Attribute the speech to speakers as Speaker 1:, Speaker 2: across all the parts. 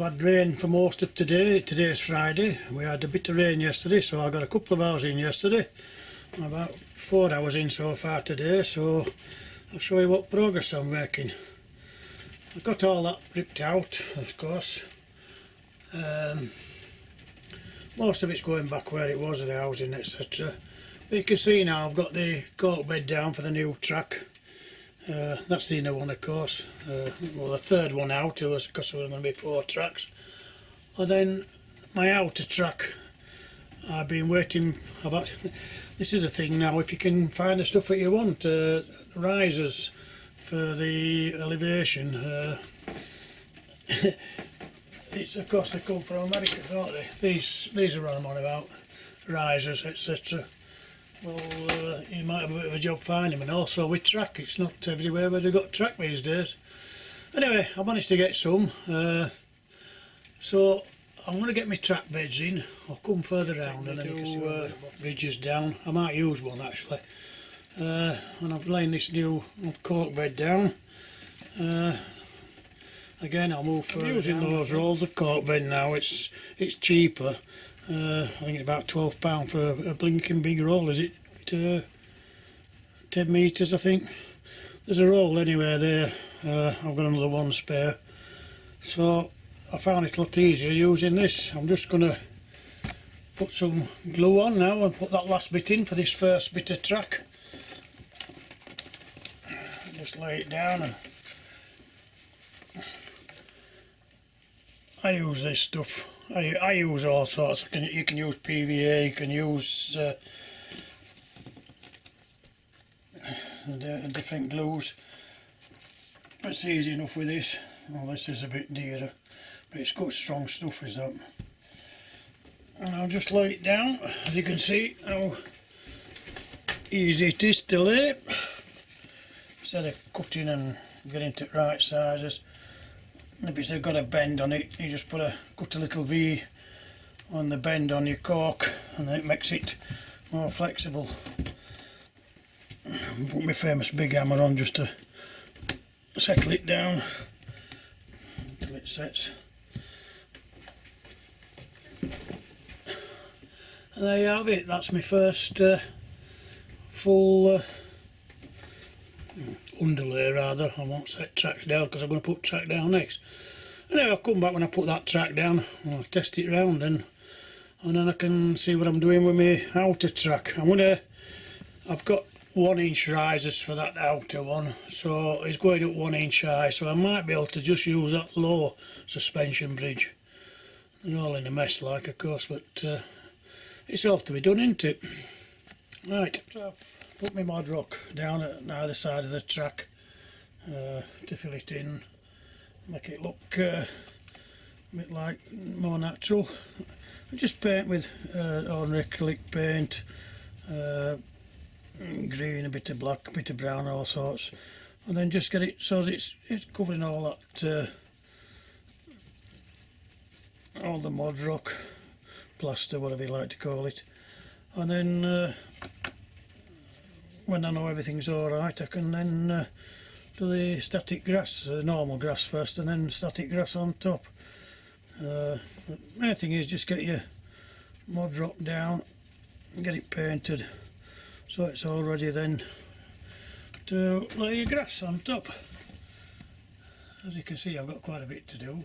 Speaker 1: had rain for most of today. Today's Friday. We had a bit of rain yesterday, so I got a couple of hours in yesterday. I'm about 4 hours in so far today, so I'll show you what progress I'm making. I've got all that ripped out, of course. Most of it's going back where it was, the housing, etc. But you can see now I've got the cork bed down for the new track. That's the inner one, of course. Well, the third one out, it was because there were going to be 4 tracks. And then my outer track, I've been waiting about. This is a thing now, if you can find the stuff that you want, risers for the elevation. It's, of course, they come from America, don't they? These are what I'm on about, risers, etc. Well, you might have a bit of a job finding them, and also with track, it's not everywhere where they've got track these days. Anyway, I managed to get some, so I'm going to get my track beds in. I'll come further round and then you can see bridges down. I might use one actually. And I'm laying this new cork bed down. Again, I'll move further. I'm using those rolls of cork bed now. It's cheaper. I think it's about £12 for a blinking big roll. Is it 10 metres? I think there's a roll anywhere there. I've got another one spare, so I found it a lot easier using this. I'm just going to put some glue on now and put that last bit in for this first bit of track. Just lay it down, and I use this stuff. I use all sorts. You can use PVA, you can use different glues. It's easy enough with this. Well, this is a bit dearer, but it's good strong stuff, is that. And I'll just lay it down. As you can see how easy it is to lay. Instead of cutting and getting to the right sizes. If it's got a bend on it, you just cut a little V on the bend on your cork, and then it makes it more flexible. Put my famous big hammer on just to settle it down until it sets. And there you have it. That's my first full underlay, rather. I won't set tracks down because I'm going to put track down next. Anyway, I'll come back when I put that track down. I'll test it round and then I can see what I'm doing with my outer track. I've got 1-inch risers for that outer one, so it's going up 1 inch high, so I might be able to just use that low suspension bridge. They're all in a mess, like, of course, but it's all to be done, isn't it? Right, so I've put my mod rock down at either side of the track to fill it in, make it look a bit like more natural. I just paint with ordinary acrylic paint, green, a bit of black, a bit of brown, all sorts, and then just get it so that it's covering all that, all the mod rock, plaster, whatever you like to call it. And then when I know everything's alright, I can then do the static grass, the normal grass first, and then static grass on top. The main thing is just get your mod rock down and get it painted, so it's all ready then to lay your grass on top. As you can see, I've got quite a bit to do.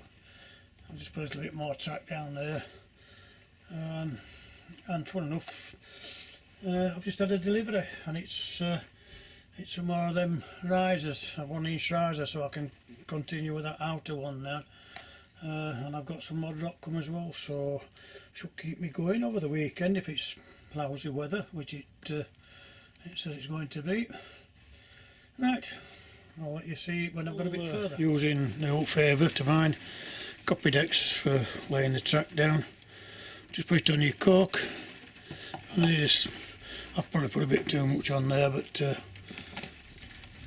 Speaker 1: I'll just put a little bit more track down there, and fun enough, I've just had a delivery, and it's some more of them risers, a 1-inch riser, so I can continue with that outer one now. And I've got some mod rock come as well, so should keep me going over the weekend if it's lousy weather, which it says it's going to be. Right, I'll let you see when I've got a bit further. Using the old favour to mine copy decks for laying the track down. Just put it on your cork, and I've probably put a bit too much on there, but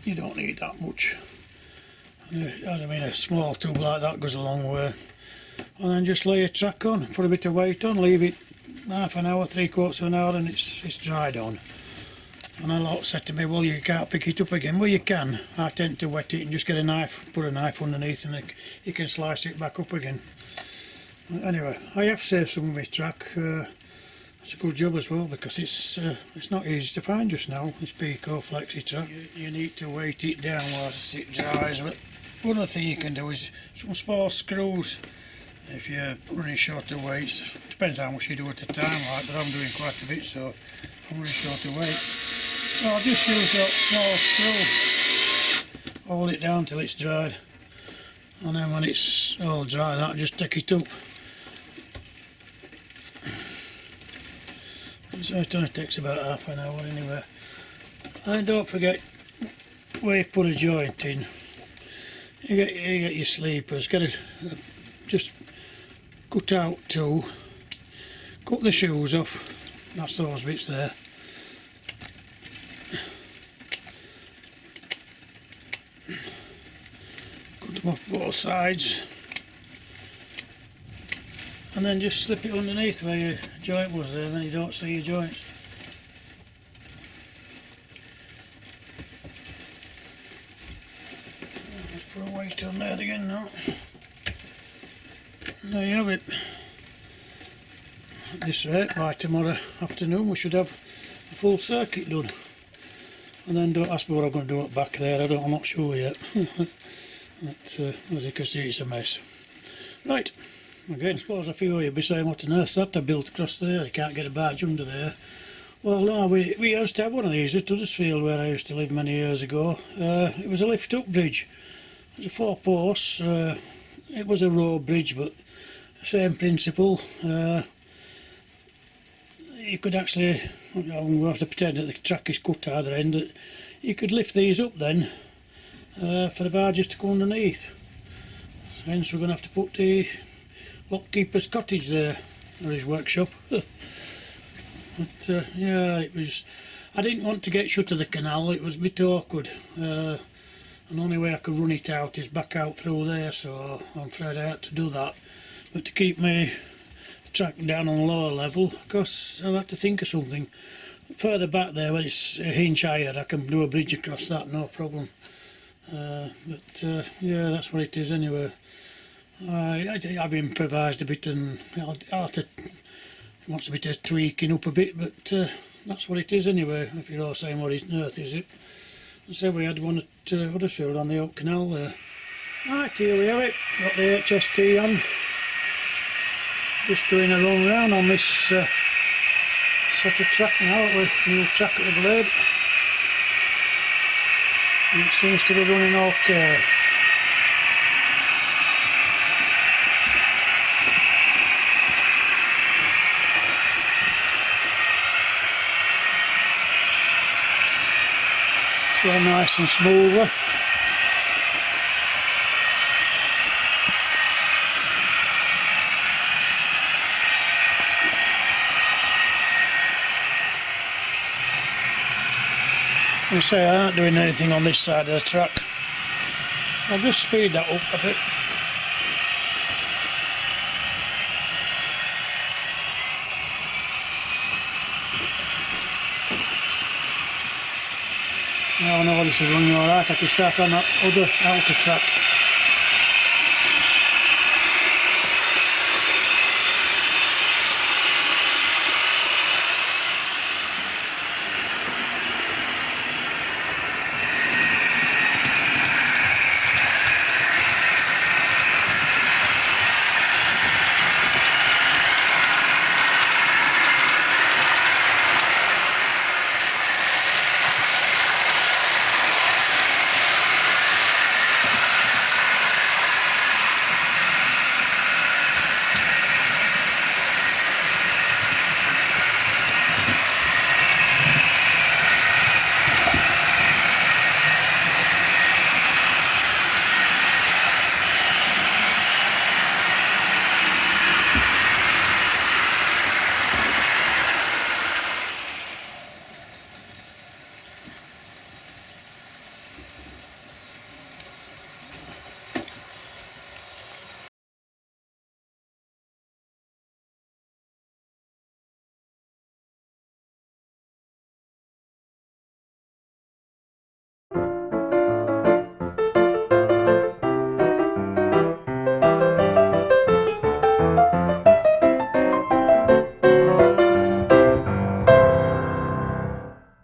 Speaker 1: you don't need that much. I mean, a small tube like that goes a long way. And then just lay a track on, put a bit of weight on, leave it half an hour, 3/4 of an hour, and it's dried on. And a lot said to me, well, you can't pick it up again. Well, you can. I tend to wet it and just get a knife, put a knife underneath, and you can slice it back up again. But anyway, I have saved some of my track. It's a good job as well, because it's not easy to find just now, this Pico Flexi track. You need to weight it down whilst it dries, but one other thing you can do is some small screws if you're running short of weights. Depends how much you do at a time, like, but I'm doing quite a bit, so I'm running short of weight. So I'll just use that small screw, hold it down till it's dried, and then when it's all dry, I'll just take it up. So it only takes about half an hour anyway. And don't forget, where you put a joint in, you get your sleepers, just cut out two, cut the shoes off, that's those bits there. Cut them off both sides, and then just slip it underneath where your joint was there, and then you don't see your joints. Just put a weight on there again now. And there you have it. At this rate, by tomorrow afternoon we should have a full circuit done. And then don't ask me what I'm going to do up back there, I'm not sure yet. But, as you can see, it's a mess. Right, again, I suppose a few of you be saying, what on earth's that I built across there? You can't get a barge under there. Well, no, we used to have one of these at Huddersfield where I used to live many years ago. It was a lift-up bridge. It was a 4 posts. It was a row bridge, but same principle. You could actually, we have to pretend that the track is cut either end, that you could lift these up then for the barges to go underneath. So hence we're going to have to put the lockkeeper's cottage there, or his workshop. But yeah, it was, I didn't want to get shut to the canal, it was a bit awkward. And the only way I could run it out is back out through there, so I'm afraid I had to do that. But to keep my track down on a lower level, of course I've had to think of something. Further back there, when it's a hinge higher, I can do a bridge across that, no problem. But yeah, that's what it is anyway. I've improvised a bit, and I'll have to, it wants a bit of tweaking up a bit, but that's what it is anyway, if you're all saying what on earth is it. So we had one at Huddersfield on the Oak Canal there. Right, here we have it, got the HST on. Just doing a run round on this set of track now with new track at the blade. And it seems to be running okay. It's all nice and smooth. I say I aren't doing anything on this side of the track. I'll just speed that up a bit. Now I know this is running alright, I can start on that other outer track.